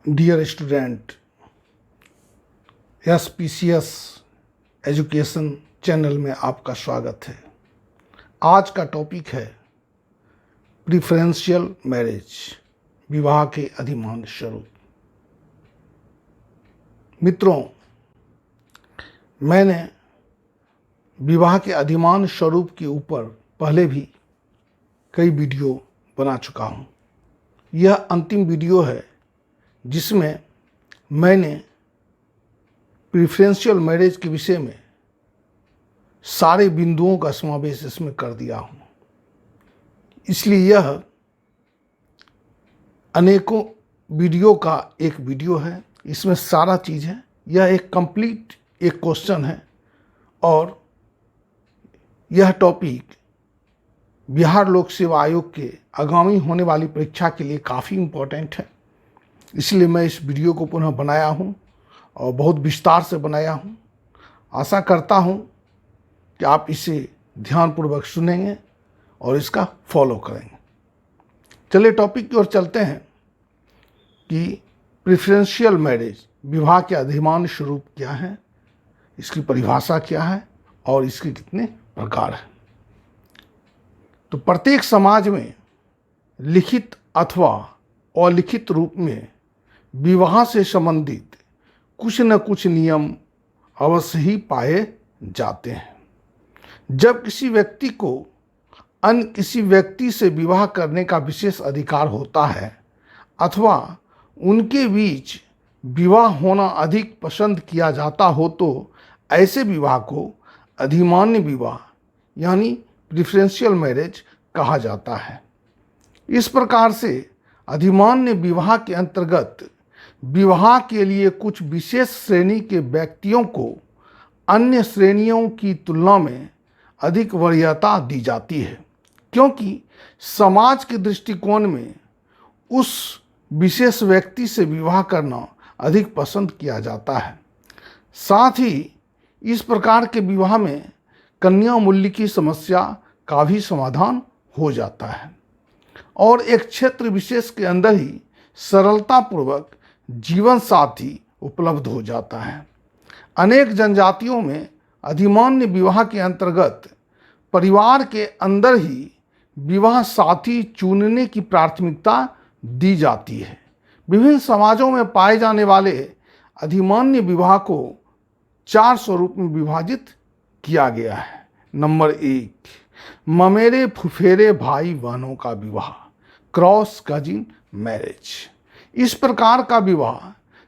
Dear student, SPCS education channel में आपका स्वागत है। आज का टॉपिक है प्रिफरेंशियल मैरिज, विवाह के अधिमान्य स्वरूप। मित्रों, मैंने विवाह के अधिमान्य स्वरूप के ऊपर पहले भी कई वीडियो बना चुका हूँ। यह अंतिम वीडियो है जिसमें मैंने प्रिफरेंशियल मैरिज के विषय में सारे बिंदुओं का समावेश इसमें कर दिया हूँ। इसलिए यह अनेकों वीडियो का एक वीडियो है। इसमें सारा चीज़ है। यह एक कंप्लीट एक क्वेश्चन है और यह टॉपिक बिहार लोक सेवा आयोग के आगामी होने वाली परीक्षा के लिए काफ़ी इम्पोर्टेंट है। इसलिए मैं इस वीडियो को पुनः बनाया हूँ और बहुत विस्तार से बनाया हूँ। आशा करता हूँ कि आप इसे ध्यानपूर्वक सुनेंगे और इसका फॉलो करेंगे। चलिए टॉपिक की ओर चलते हैं कि प्रिफरेंशियल मैरिज, विवाह के अधिमान्य स्वरूप क्या है, इसकी परिभाषा क्या है और इसके कितने प्रकार हैं। तो प्रत्येक समाज में लिखित अथवा अलिखित रूप में विवाह से संबंधित कुछ न कुछ नियम अवश्य ही पाए जाते हैं। जब किसी व्यक्ति को अन्य किसी व्यक्ति से विवाह करने का विशेष अधिकार होता है अथवा उनके बीच विवाह होना अधिक पसंद किया जाता हो तो ऐसे विवाह को अधिमान्य विवाह यानी प्रिफरेंशियल मैरिज कहा जाता है। इस प्रकार से अधिमान्य विवाह के अंतर्गत विवाह के लिए कुछ विशेष श्रेणी के व्यक्तियों को अन्य श्रेणियों की तुलना में अधिक वरीयता दी जाती है, क्योंकि समाज के दृष्टिकोण में उस विशेष व्यक्ति से विवाह करना अधिक पसंद किया जाता है। साथ ही इस प्रकार के विवाह में कन्या मूल्य की समस्या का भी समाधान हो जाता है और एक क्षेत्र विशेष के अंदर ही सरलतापूर्वक जीवन साथी उपलब्ध हो जाता है। अनेक जनजातियों में अधिमान्य विवाह के अंतर्गत परिवार के अंदर ही विवाह साथी चुनने की प्राथमिकता दी जाती है। विभिन्न समाजों में पाए जाने वाले अधिमान्य विवाह को 4 स्वरूप में विभाजित किया गया है। नंबर 1, ममेरे फुफेरे भाई बहनों का विवाह, क्रॉस कजिन मैरिज। इस प्रकार का विवाह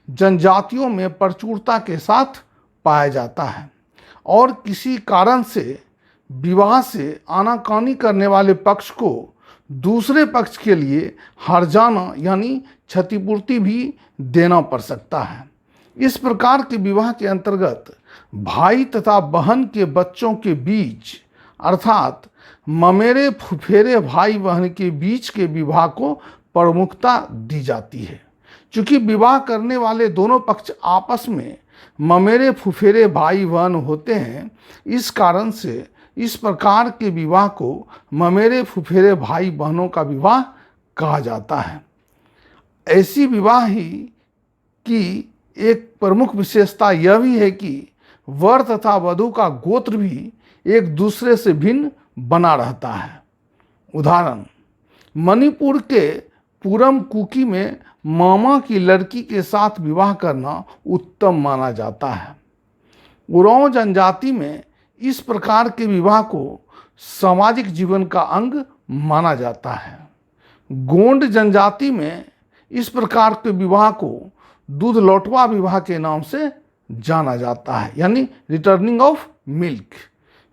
जनजातियों में प्रचुरता के साथ पाया जाता है और किसी कारण से विवाह से आनाकानी करने वाले पक्ष को दूसरे पक्ष के लिए हर्जाना यानी क्षतिपूर्ति भी देना पड़ सकता है। इस प्रकार के विवाह के अंतर्गत भाई तथा बहन के बच्चों के बीच अर्थात ममेरे फुफेरे भाई बहन के बीच के विवाह को प्रमुखता दी जाती है। चूँकि विवाह करने वाले दोनों पक्ष आपस में ममेरे फुफेरे भाई बहन होते हैं, इस कारण से इस प्रकार के विवाह को ममेरे फुफेरे भाई बहनों का विवाह कहा जाता है। ऐसी विवाह ही की एक प्रमुख विशेषता यह भी है कि वर तथा वधू का गोत्र भी एक दूसरे से भिन्न बना रहता है। उदाहरण, मणिपुर के पूरम कुकी में मामा की लड़की के साथ विवाह करना उत्तम माना जाता है। उरांव जनजाति में इस प्रकार के विवाह को सामाजिक जीवन का अंग माना जाता है। गोंड जनजाति में इस प्रकार के विवाह को दूध लौटवा विवाह के नाम से जाना जाता है, यानी रिटर्निंग ऑफ मिल्क।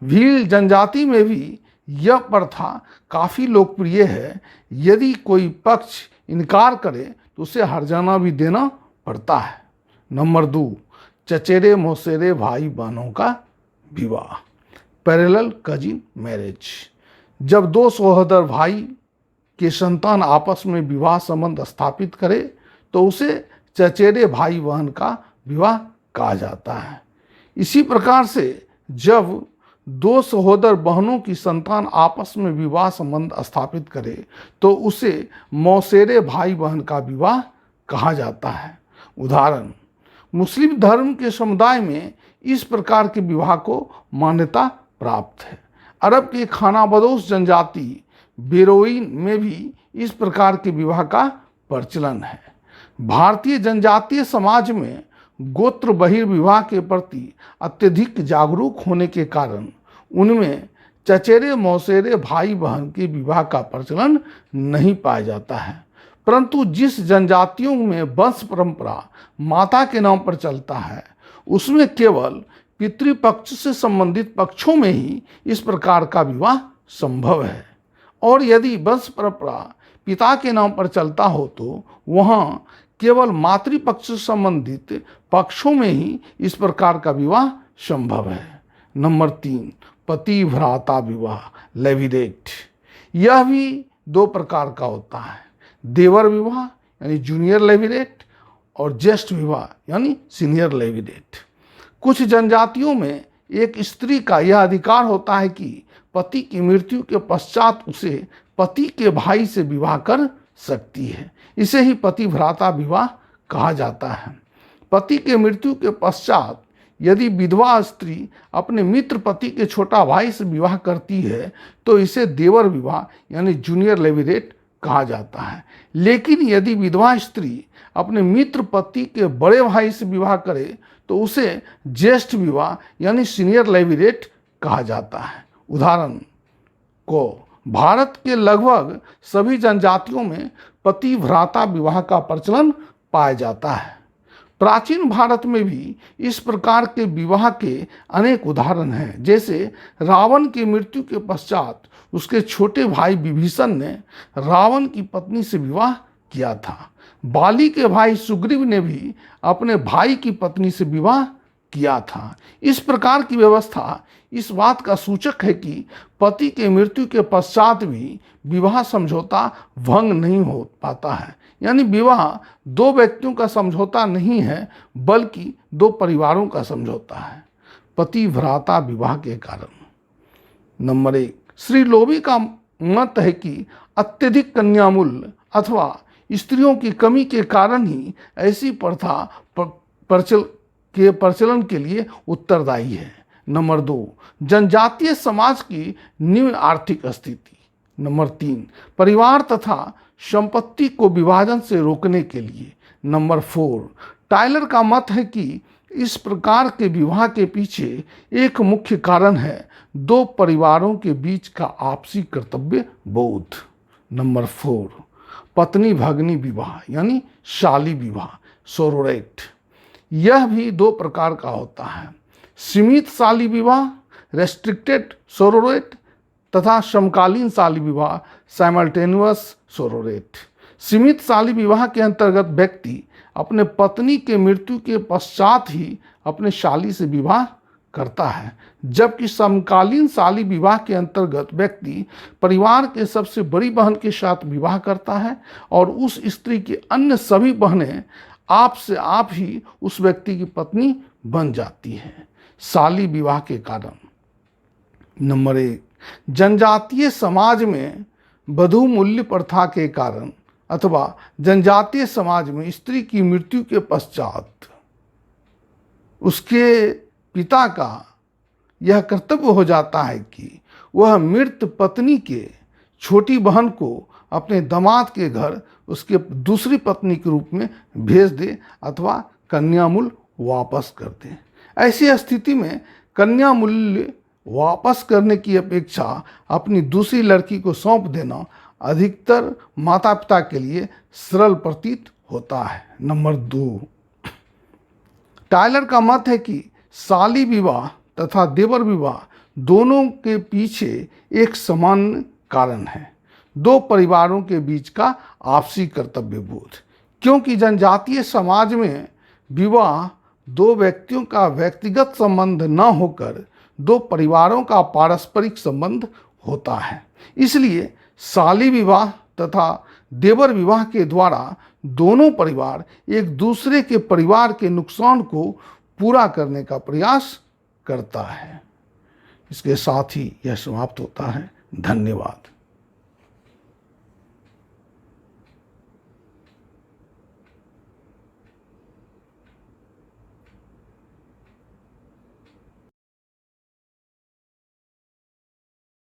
भील जनजाति में भी यह प्रथा काफ़ी लोकप्रिय है। यदि कोई पक्ष इनकार करे तो उसे हर्जाना भी देना पड़ता है। नंबर 2, चचेरे मौसेरे भाई बहनों का विवाह, पैरेलल कजिन मैरिज। जब 2 सहोदर भाई के संतान आपस में विवाह संबंध स्थापित करे तो उसे चचेरे भाई बहन का विवाह कहा जाता है। इसी प्रकार से जब 2 सहोदर बहनों की संतान आपस में विवाह संबंध स्थापित करे तो उसे मौसेरे भाई बहन का विवाह कहा जाता है। उदाहरण, मुस्लिम धर्म के समुदाय में इस प्रकार के विवाह को मान्यता प्राप्त है। अरब के खानाबदोश जनजाति बेरोइन में भी इस प्रकार के विवाह का प्रचलन है। भारतीय जनजातीय समाज में गोत्र बहिर्विवाह के प्रति अत्यधिक जागरूक होने के कारण उनमें चचेरे मौसेरे भाई बहन के विवाह का प्रचलन नहीं पाया जाता है, परंतु जिस जनजातियों में वंश परंपरा माता के नाम पर चलता है उसमें केवल पितृपक्ष से संबंधित पक्षों में ही इस प्रकार का विवाह संभव है, और यदि वंश परंपरा पिता के नाम पर चलता हो तो वहाँ केवल मातृपक्ष से संबंधित पक्षों में ही इस प्रकार का विवाह संभव है। नंबर 3, पतिव्राता विवाह, लेविडेट। यह भी 2 प्रकार का होता है, देवर विवाह यानी जूनियर लेविडेट और ज्येष्ठ विवाह यानी सीनियर लेविडेट। कुछ जनजातियों में एक स्त्री का यह अधिकार होता है कि पति की मृत्यु के पश्चात उसे पति के भाई से विवाह कर सकती है। इसे ही पतिव्राता विवाह कहा जाता है। पति के मृत्यु के पश्चात यदि विधवा स्त्री अपने मित्र पति के छोटा भाई से विवाह करती है तो इसे देवर विवाह यानी जूनियर लेविडेट कहा जाता है। लेकिन यदि विधवा स्त्री अपने मित्र पति के बड़े भाई से विवाह करे तो उसे ज्येष्ठ विवाह यानी सीनियर लेविडेट कहा जाता है। उदाहरण को भारत के लगभग सभी जनजातियों में पतिव्राता विवाह का प्रचलन पाया जाता है। प्राचीन भारत में भी इस प्रकार के विवाह के अनेक उदाहरण हैं। जैसे रावण की मृत्यु के पश्चात उसके छोटे भाई विभीषण ने रावण की पत्नी से विवाह किया था। बाली के भाई सुग्रीव ने भी अपने भाई की पत्नी से विवाह किया था। इस प्रकार की व्यवस्था इस बात का सूचक है कि पति के मृत्यु के पश्चात भी विवाह समझौता भंग नहीं हो पाता है, यानी विवाह 2 व्यक्तियों का समझौता नहीं है बल्कि 2 परिवारों का समझौता है। पतिव्राता विवाह के कारण। नंबर 1, श्री लोबी का मत है कि अत्यधिक कन्यामूल्य अथवा स्त्रियों की कमी के कारण ही ऐसी प्रथा प्रचलन के लिए उत्तरदायी है। नंबर 2, जनजातीय समाज की निम्न आर्थिक स्थिति। नंबर 3, परिवार तथा संपत्ति को विभाजन से रोकने के लिए। नंबर 4, टायलर का मत है कि इस प्रकार के विवाह के पीछे एक मुख्य कारण है 2 परिवारों के बीच का आपसी कर्तव्य बोध। नंबर 4, पत्नी भगनी विवाह यानी शाली विवाह, सोरोरेट। यह भी 2 प्रकार का होता है, सीमित शाली विवाह रेस्ट्रिक्टेड सोरोरेट तथा समकालीन शाली विवाह साइमल्टेनियस सोरोरेट। सीमित शाली विवाह के अंतर्गत व्यक्ति अपने पत्नी के मृत्यु के पश्चात ही अपने शाली से विवाह करता है, जबकि समकालीन शाली विवाह के अंतर्गत व्यक्ति परिवार के सबसे बड़ी बहन के साथ विवाह करता है और उस स्त्री की अन्य सभी बहनें आप से आप ही उस व्यक्ति की पत्नी बन जाती हैं। शाली विवाह के कारण। नंबर 1, जनजातीय समाज में वधू मूल्य प्रथा के कारण अथवा जनजातीय समाज में स्त्री की मृत्यु के पश्चात उसके पिता का यह कर्तव्य हो जाता है कि वह मृत पत्नी के छोटी बहन को अपने दामाद के घर उसके दूसरी पत्नी के रूप में भेज दे अथवा कन्या मूल्य वापस कर दे। ऐसी स्थिति में कन्या मूल्य वापस करने की अपेक्षा अपनी दूसरी लड़की को सौंप देना अधिकतर माता पिता के लिए सरल प्रतीत होता है। नंबर 2, टायलर का मत है कि शाली विवाह तथा देवर विवाह दोनों के पीछे एक समान कारण है, 2 परिवारों के बीच का आपसी कर्तव्य बोध। क्योंकि जनजातीय समाज में विवाह 2 व्यक्तियों का व्यक्तिगत संबंध न होकर 2 परिवारों का पारस्परिक संबंध होता है, इसलिए शाली विवाह तथा देवर विवाह के द्वारा दोनों परिवार एक दूसरे के परिवार के नुकसान को पूरा करने का प्रयास करता है। इसके साथ ही यह समाप्त होता है। धन्यवाद।